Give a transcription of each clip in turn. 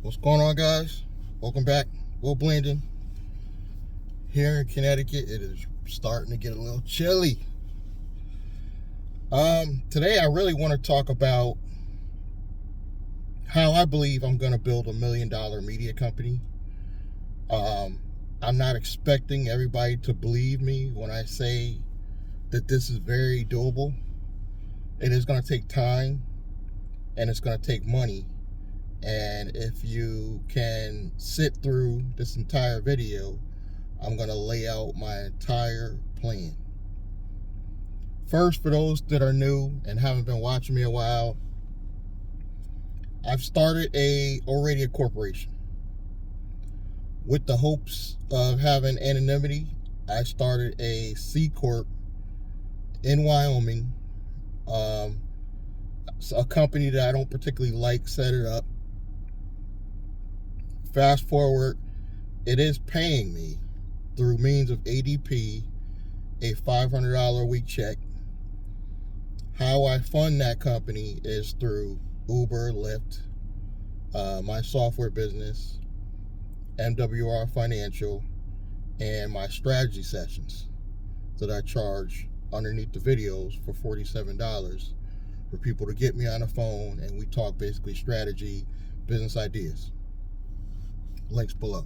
What's going on, guys? Welcome back. Will Blendon here in Connecticut. It is starting to get a little chilly. Today I really want to talk about how I believe I'm going to build $1 million media company. I'm not expecting everybody to believe me when I say that this is very doable. It is going to take time and it's going to take money. And if you can sit through this entire video, I'm going to lay out my entire plan. First, for those that are new and haven't been watching me a while, I've started already a corporation. With the hopes of having anonymity, I started a C Corp in Wyoming. A company that I don't particularly like set it up. Fast forward, it is paying me through means of ADP a $500 a week check. How I fund that company is through Uber, Lyft, my software business, MWR Financial, and my strategy sessions that I charge underneath the videos for $47 for people to get me on the phone and we talk basically strategy, business ideas. Links below.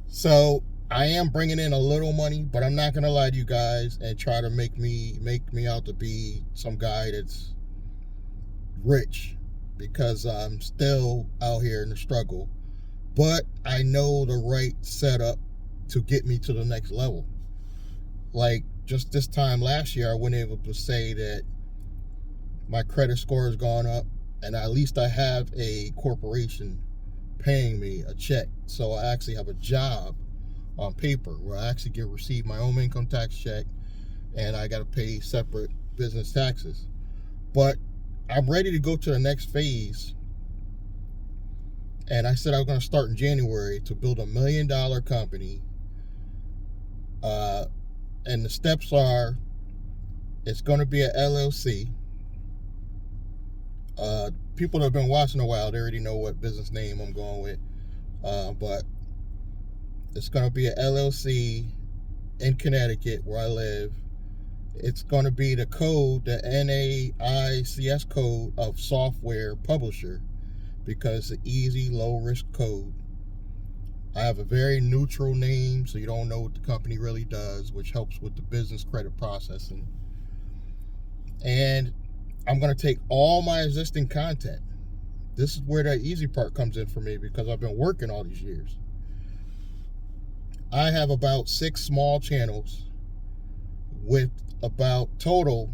So I am bringing in a little money, but I'm not gonna lie to you guys and try to make me out to be some guy that's rich, because I'm still out here in the struggle. But I know the right setup to get me to the next level. Like just this time last year, I wasn't able to say that my credit score has gone up, and at least I have a corporation paying me a check. So I actually have a job on paper where I actually receive my own income tax check, and I got to pay separate business taxes. But I'm ready to go to the next phase, and I said I was going to start in January to build $1 million company. And the steps are, it's going to be an LLC. People that have been watching a while, they already know what business name I'm going with. But it's going to be an LLC in Connecticut where I live. It's going to be the code, the NAICS code of software publisher, because it's an easy, low-risk code. I have a very neutral name, so you don't know what the company really does, which helps with the business credit processing. And I'm going to take all my existing content. This is where the easy part comes in for me, because I've been working all these years. I have about 6 small channels with about total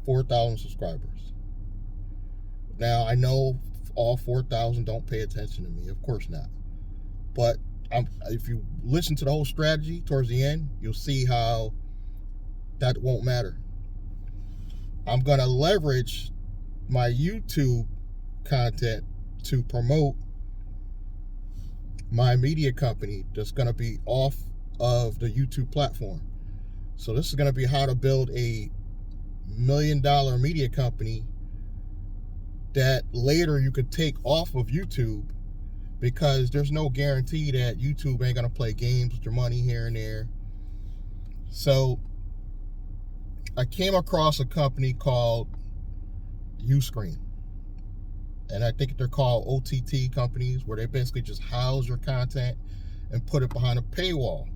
4,000 subscribers. Now, I know all 4,000 don't pay attention to me. Of course not. But if you listen to the whole strategy towards the end, you'll see how that won't matter. I'm going to leverage my YouTube content to promote my media company that's going to be off of the YouTube platform. So this is going to be how to build a $1 million media company that later you could take off of YouTube, because there's no guarantee that YouTube ain't going to play games with your money here and there. So I came across a company called Uscreen, and I think they're called OTT companies, where they basically just house your content and put it behind a paywall.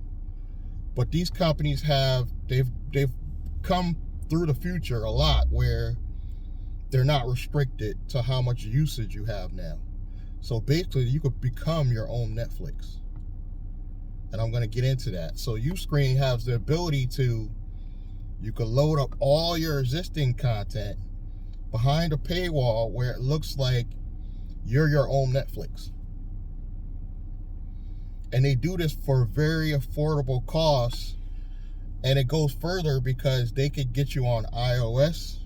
But these companies they've come through the future a lot, where they're not restricted to how much usage you have now. So basically you could become your own Netflix, and I'm going to get into that. So Uscreen has the ability to, you can load up all your existing content behind a paywall where it looks like you're your own Netflix. And they do this for very affordable costs. And it goes further, because they could get you on iOS.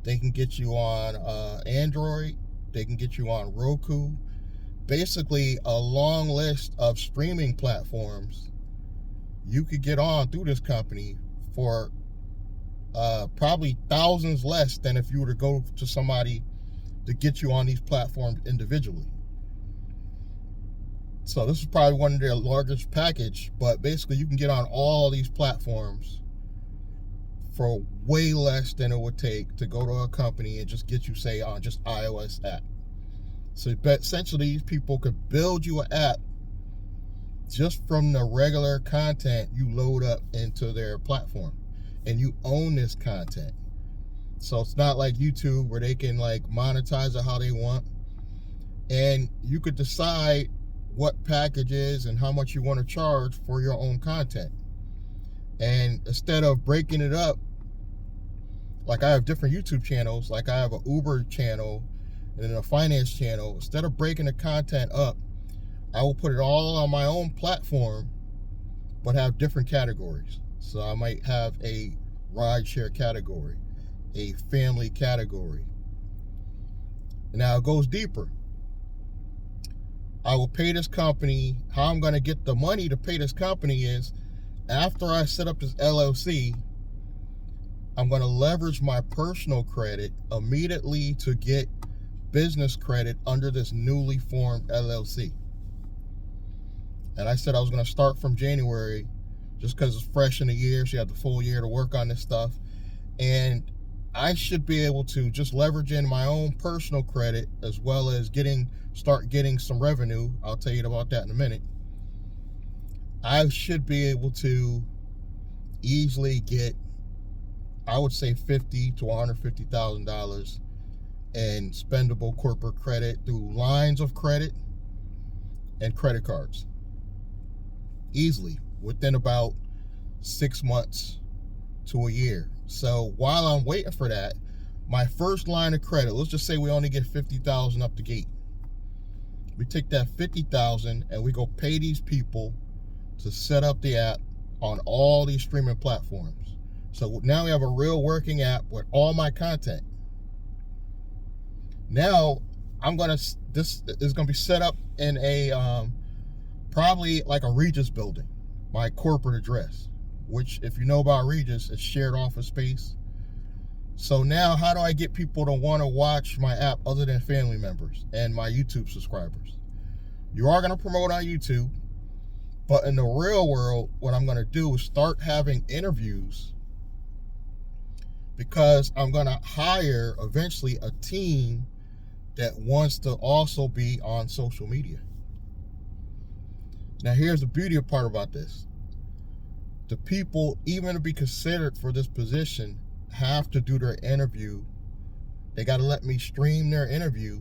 They can get you on Android. They can get you on Roku. Basically, a long list of streaming platforms you could get on through this company for probably thousands less than if you were to go to somebody to get you on these platforms individually. So this is probably one of their largest package, but basically you can get on all these platforms for way less than it would take to go to a company and just get you, say, on just iOS app. So essentially these people could build you an app just from the regular content you load up into their platform, and you own this content. So it's not like YouTube where they can like monetize it how they want, and you could decide what packages and how much you want to charge for your own content. And instead of breaking it up, like I have different YouTube channels, like I have an Uber channel and then a finance channel, instead of breaking the content up, I will put it all on my own platform, but have different categories. So I might have a rideshare category, a family category. Now it goes deeper. I will pay this company. How I'm going to get the money to pay this company is after I set up this LLC, I'm going to leverage my personal credit immediately to get business credit under this newly formed LLC. And I said I was going to start from January just because it's fresh in the year. So you have the full year to work on this stuff. And I should be able to just leverage in my own personal credit as well as start getting some revenue. I'll tell you about that in a minute. I should be able to easily get, I would say, $50,000 to $150,000 in spendable corporate credit through lines of credit and credit cards. Easily, within about 6 months to a year. So while I'm waiting for that, my first line of credit, let's just say we only get $50,000 up the gate. We take that $50,000 and we go pay these people to set up the app on all these streaming platforms. So now we have a real working app with all my content. Now this is gonna be set up in a probably like a Regis building, my corporate address, which if you know about Regis, it's shared office space. So now how do I get people to want to watch my app other than family members and my YouTube subscribers? You are going to promote on YouTube, but in the real world, what I'm going to do is start having interviews, because I'm going to hire eventually a team that wants to also be on social media. Now here's the beauty part about this. The people, even to be considered for this position, have to do their interview. They got to let me stream their interview,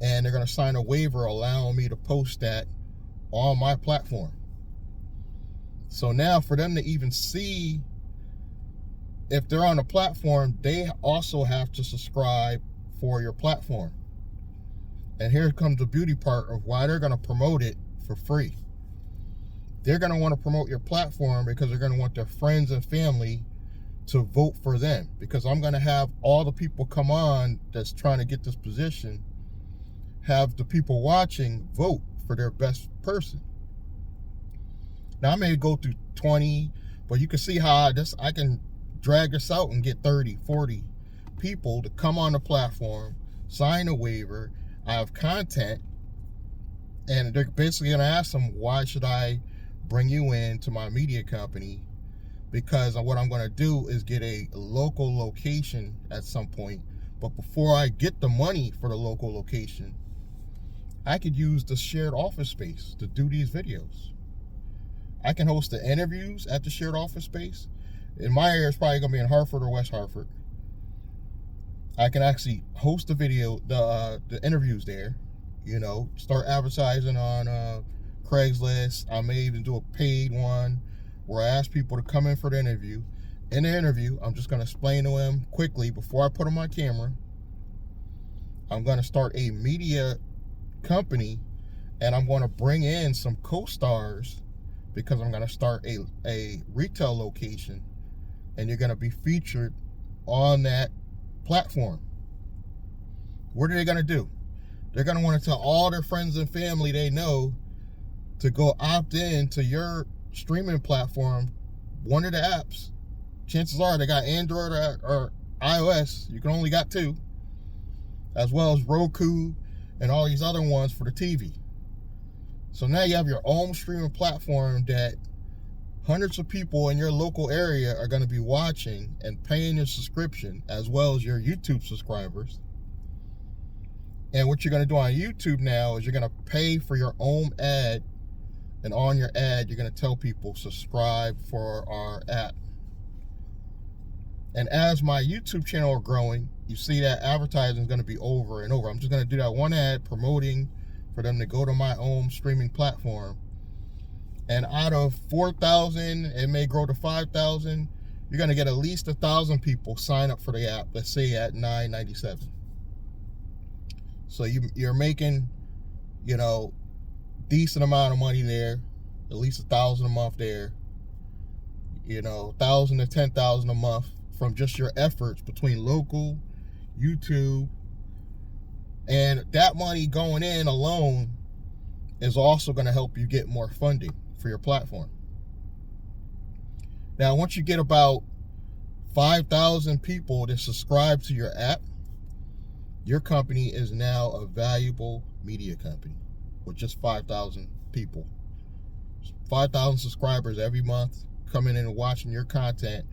and they're going to sign a waiver allowing me to post that on my platform. So now for them to even see if they're on a platform, they also have to subscribe for your platform. And here comes the beauty part of why they're going to promote it for free. They're going to want to promote your platform because they're going to want their friends and family to vote for them, because I'm going to have all the people come on that's trying to get this position, have the people watching vote for their best person. Now I may go through 20, but you can see how I can drag this out and get 30, 40 people to come on the platform, sign a waiver. I have content, and they're basically going to ask them, why should I bring you in to my media company? Because what I'm going to do is get a local location at some point. But before I get the money for the local location, I could use the shared office space to do these videos. I can host the interviews at the shared office space. In my area, it's probably going to be in Hartford or West Hartford. I can actually host the video, the interviews there, start advertising on Craigslist. I may even do a paid one where I ask people to come in for the interview. In the interview, I'm just going to explain to them quickly before I put them on camera. I'm going to start a media company, and I'm going to bring in some co-stars, because I'm going to start a retail location, and you're going to be featured on that platform. What are they going to do? They're going to want to tell all their friends and family they know to go opt in to your streaming platform, one of the apps. Chances are they got Android or iOS. You can only got two, as well as Roku and all these other ones for the TV. So now you have your own streaming platform that hundreds of people in your local area are going to be watching and paying your subscription, as well as your YouTube subscribers. And what you're going to do on YouTube now is you're going to pay for your own ad, and on your ad you're going to tell people subscribe for our app. And as my YouTube channel is growing, you see that advertising is going to be over and over. I'm just going to do that one ad promoting for them to go to my own streaming platform. And out of 4,000, it may grow to 5,000. You're going to get at least 1,000 people sign up for the app, let's say at $9.97. So you're making, decent amount of money there, at least 1,000 a month there, 1,000 to 10,000 a month from just your efforts between local, YouTube, and that money going in alone is also going to help you get more funding for your platform. Now, once you get about 5,000 people to subscribe to your app, your company is now a valuable media company with just 5,000 people. 5,000 subscribers every month coming in and watching your content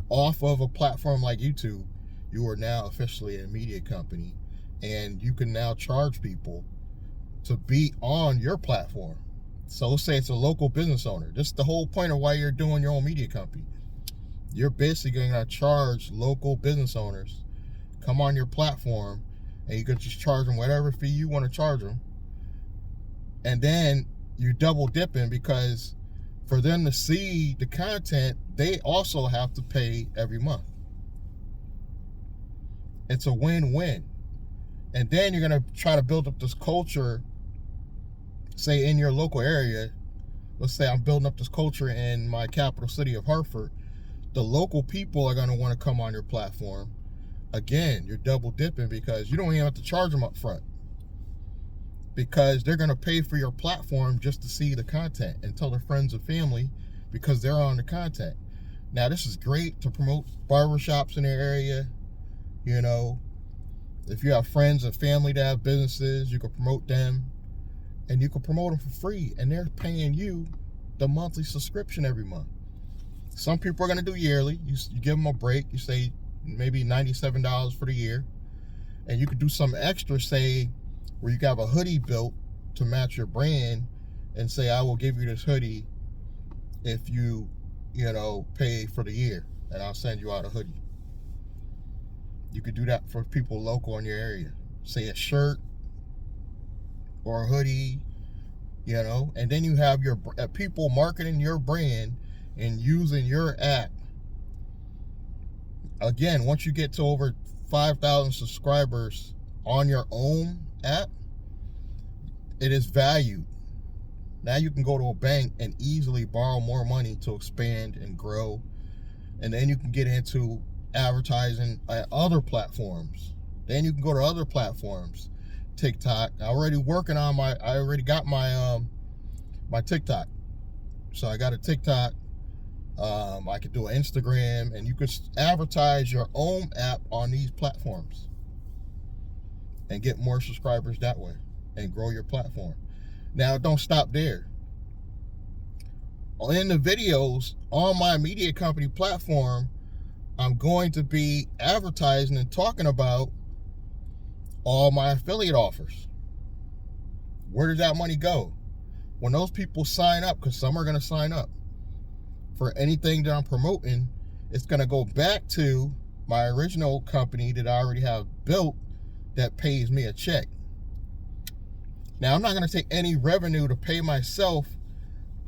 off of a platform like YouTube. You are now officially a media company, and you can now charge people to be on your platform. So let's say it's a local business owner. This is the whole point of why you're doing your own media company. You're basically going to charge local business owners come on your platform, and you can just charge them whatever fee you want to charge them. And then you're double dipping, because for them to see the content, they also have to pay every month. It's a win-win. And then you're going to try to build up this culture, say in your local area. Let's say I'm building up this culture in my capital city of Hartford. The local people are going to want to come on your platform. Again, you're double dipping, because you don't even have to charge them up front, because they're going to pay for your platform just to see the content and tell their friends and family, because they're on the content. Now, this is great to promote barbershops in their area. If you have friends and family that have businesses, you can promote them, and you can promote them for free, and they're paying you the monthly subscription every month. Some people are going to do yearly. You give them a break. You say maybe $97 for the year, and you could do some extra, say, where you can have a hoodie built to match your brand, and say, I will give you this hoodie if you pay for the year, and I'll send you out a hoodie. You could do that for people local in your area. Say a shirt or a hoodie, and then you have your people marketing your brand and using your app. Again, once you get to over 5,000 subscribers on your own app, it is valued. Now you can go to a bank and easily borrow more money to expand and grow. And then you can get into advertising at other platforms. Then you can go to other platforms. TikTok. I already got my my TikTok. So I got a TikTok. I could do an Instagram, and you could advertise your own app on these platforms and get more subscribers that way and grow your platform. Now, don't stop there. In the videos on my media company platform, I'm going to be advertising and talking about all my affiliate offers. Where does that money go? When those people sign up, because some are going to sign up for anything that I'm promoting, it's going to go back to my original company that I already have built that pays me a check. Now, I'm not going to take any revenue to pay myself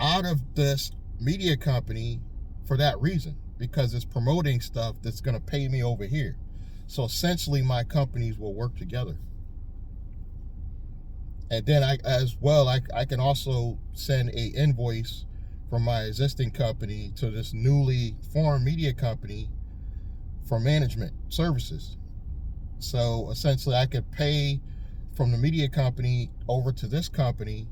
out of this media company for that reason, because it's promoting stuff that's going to pay me over here. So essentially, my companies will work together. And then I can also send an invoice from my existing company to this newly formed media company for management services. So essentially, I could pay from the media company over to this company,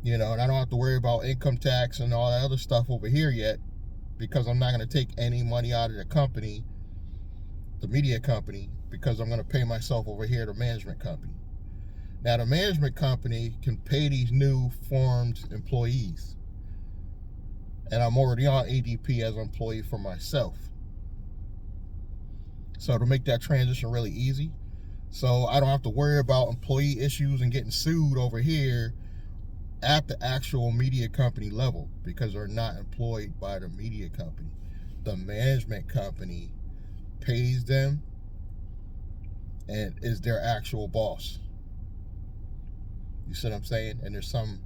and I don't have to worry about income tax and all that other stuff over here yet, because I'm not going to take any money out of the company, the media company, because I'm going to pay myself over here, the management company. Now, the management company can pay these new formed employees. And I'm already on ADP as an employee for myself. So to make that transition really easy, so I don't have to worry about employee issues and getting sued over here at the actual media company level, because they're not employed by the media company. The management company pays them and is their actual boss. You see what I'm saying? And there's some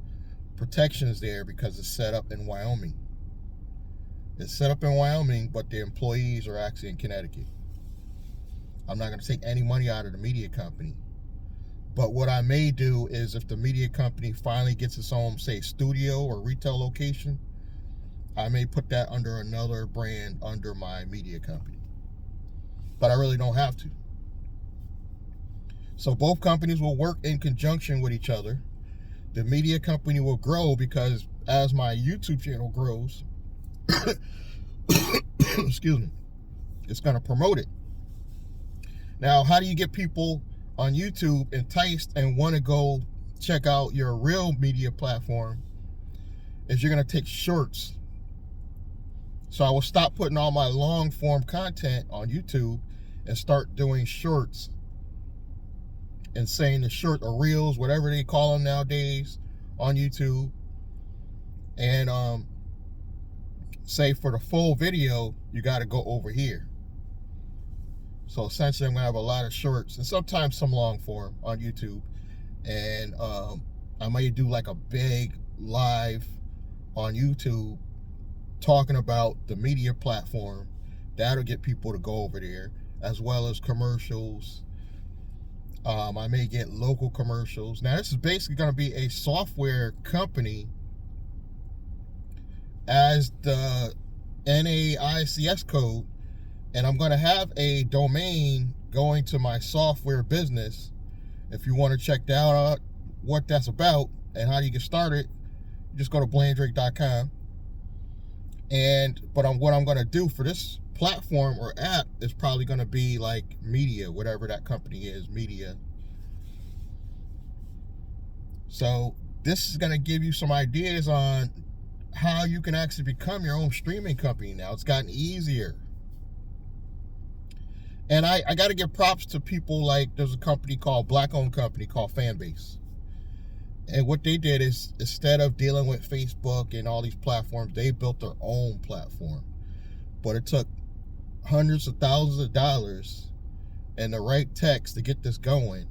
protections there because it's set up in Wyoming. It's set up in Wyoming, but the employees are actually in Connecticut. I'm not going to take any money out of the media company. But what I may do is, if the media company finally gets its own, say, studio or retail location, I may put that under another brand under my media company. But I really don't have to. So both companies will work in conjunction with each other. The media company will grow because as my YouTube channel grows, excuse me, it's going to promote it. Now, how do you get people on YouTube enticed and want to go check out your real media platform? Is you're going to take shorts. So I will stop putting all my long form content on YouTube and start doing shorts, and saying the short or reels, whatever they call them nowadays, on YouTube. And say for the full video, you got to go over here. So essentially, I'm going to have a lot of shorts and sometimes some long form on YouTube. And I might do like a big live on YouTube talking about the media platform. That'll get people to go over there, as well as commercials. I may get local commercials. Now, this is basically going to be a software company as the NAICS code. And I'm going to have a domain going to my software business. If you want to check that out, what that's about and how you get started, just go to blandrake.com. But what I'm going to do for this platform or app is probably going to be like media, whatever that company is, media. So this is going to give you some ideas on how you can actually become your own streaming company now. It's gotten easier. And I got to give props to people like, there's a company called, black-owned company called Fanbase. And what they did is, instead of dealing with Facebook and all these platforms, they built their own platform. But it took hundreds of thousands of dollars and the right text to get this going.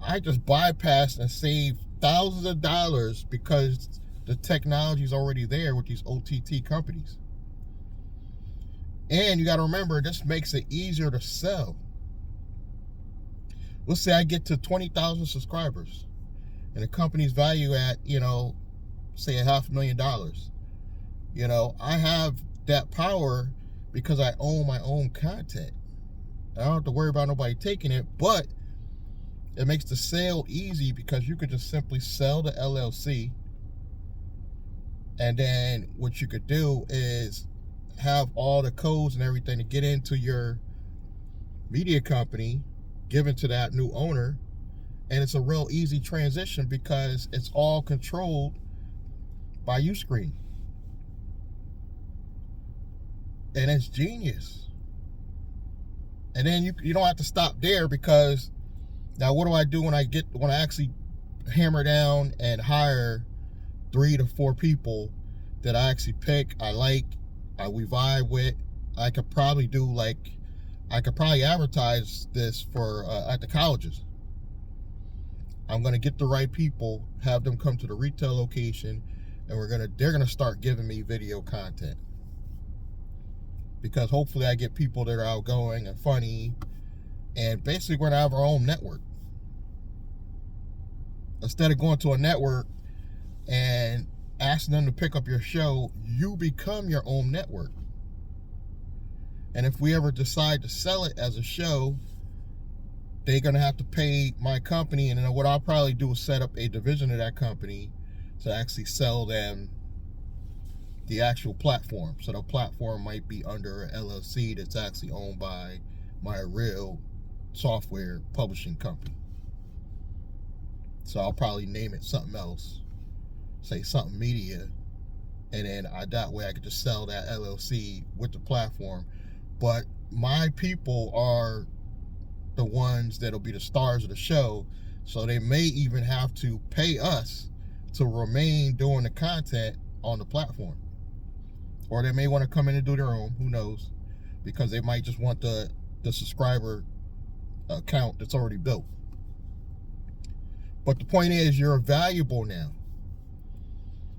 I just bypassed and saved thousands of dollars because the technology is already there with these OTT companies. And you got to remember, this makes it easier to sell. Let's say I get to 20,000 subscribers and the company's value at, say $500,000. I have that power because I own my own content. I don't have to worry about nobody taking it, but it makes the sale easy because you could just simply sell the LLC. And then what you could do is have all the codes and everything to get into your media company given to that new owner. And it's a real easy transition because it's all controlled by Uscreen. And it's genius. And then you don't have to stop there, because now what do I do when I actually hammer down and hire 3 to 4 people that I actually pick, we vibe with? I could probably advertise this for at the colleges. I'm gonna get the right people, have them come to the retail location, and they're gonna start giving me video content. Because hopefully I get people that are outgoing and funny, and basically we're gonna have our own network. Instead of going to a network and asking them to pick up your show, you become your own network. And if we ever decide to sell it as a show, they're going to have to pay my company. And then what I'll probably do is set up a division of that company to actually sell them the actual platform. So the platform might be under an LLC that's actually owned by my real software publishing company. So I'll probably name it something else, say something media, and then that way I could just sell that LLC with the platform. But my people are the ones that'll be the stars of the show, so they may even have to pay us to remain doing the content on the platform. Or they may want to come in and do their own, who knows, because they might just want the subscriber account that's already built. But the point is, you're valuable now.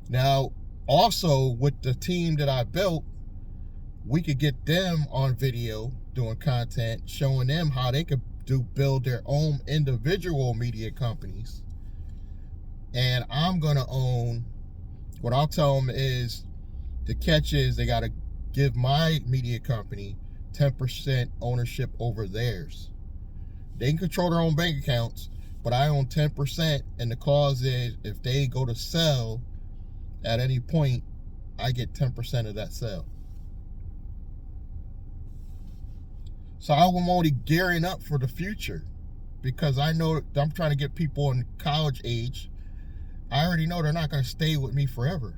Now, also with the team that I built, we could get them on video doing content, showing them how they could build their own individual media companies. And I'm gonna own, what I'll tell them is, the catch is they gotta give my media company 10% ownership over theirs. They can control their own bank accounts, but I own 10%, and the clause is if they go to sell at any point, I get 10% of that sale. So I'm already gearing up for the future, because I know I'm trying to get people in college age. I already know they're not going to stay with me forever.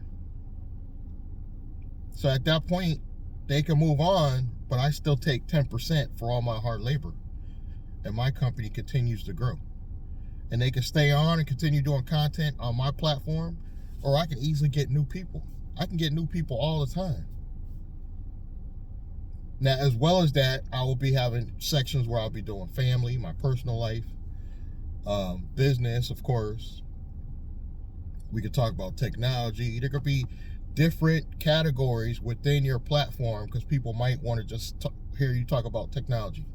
So at that point, they can move on, but I still take 10% for all my hard labor. And my company continues to grow. And they can stay on and continue doing content on my platform, or I can easily get new people. I can get new people all the time. Now, as well as that, I will be having sections where I'll be doing family, my personal life, business, of course. We could talk about technology. There could be different categories within your platform, because people might want to just hear you talk about technology.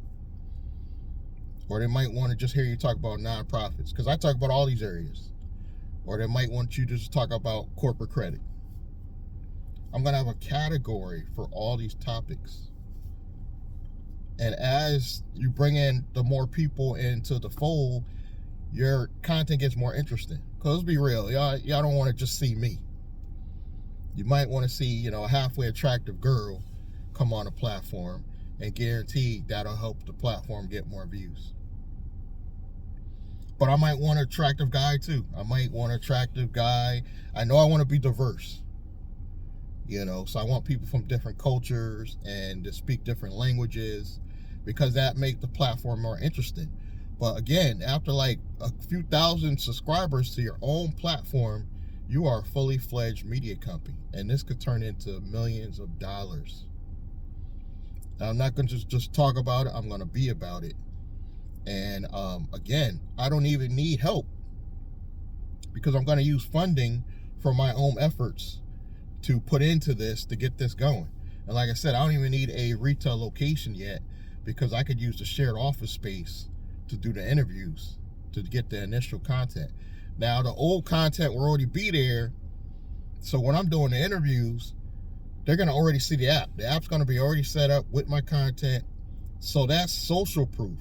Or they might want to just hear you talk about nonprofits, because I talk about all these areas. Or they might want you to just talk about corporate credit. I'm going to have a category for all these topics. And as you bring in the more people into the fold, your content gets more interesting. Because let's be real, y'all don't want to just see me. You might want to see, a halfway attractive girl come on a platform, and guaranteed that'll help the platform get more views. But I might want an attractive guy too. I might want an attractive guy. I know I want to be diverse. So I want people from different cultures and to speak different languages, because that makes the platform more interesting. But again, after like a few thousand subscribers to your own platform, you are a fully fledged media company, and this could turn into millions of dollars. Now, I'm not going to just talk about it. I'm going to be about it. And again, I don't even need help, because I'm going to use funding from my own efforts to put into this to get this going. And like I said, I don't even need a retail location yet, because I could use the shared office space to do the interviews, to get the initial content. Now, the old content will already be there. So when I'm doing the interviews, they're going to already see the app. The app's going to be already set up with my content. So that's social proof,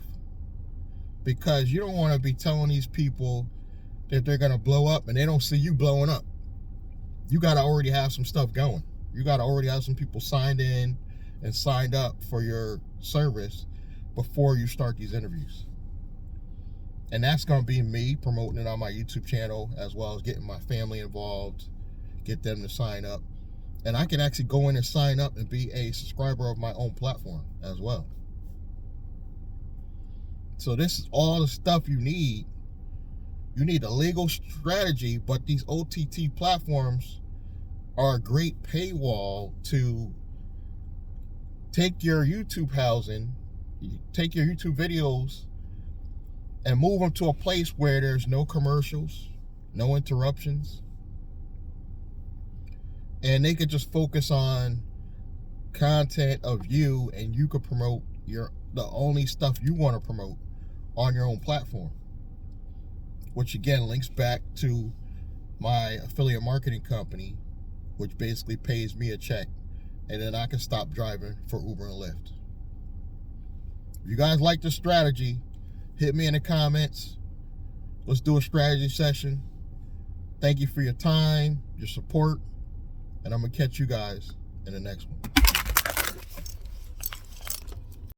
because you don't want to be telling these people that they're going to blow up and they don't see you blowing up. You got to already have some stuff going. You got to already have some people signed in and signed up for your service before you start these interviews. And that's going to be me promoting it on my YouTube channel, as well as getting my family involved, get them to sign up. And I can actually go in and sign up and be a subscriber of my own platform as well. So this is all the stuff you need. You need a legal strategy, but these OTT platforms are a great paywall to take your YouTube housing, take your YouTube videos, and move them to a place where there's no commercials, no interruptions. And they could just focus on content of you, and you could promote the only stuff you want to promote on your own platform. Which again links back to my affiliate marketing company, which basically pays me a check, and then I can stop driving for Uber and Lyft. If you guys like this strategy, hit me in the comments. Let's do a strategy session. Thank you for your time, your support, and I'm going to catch you guys in the next one.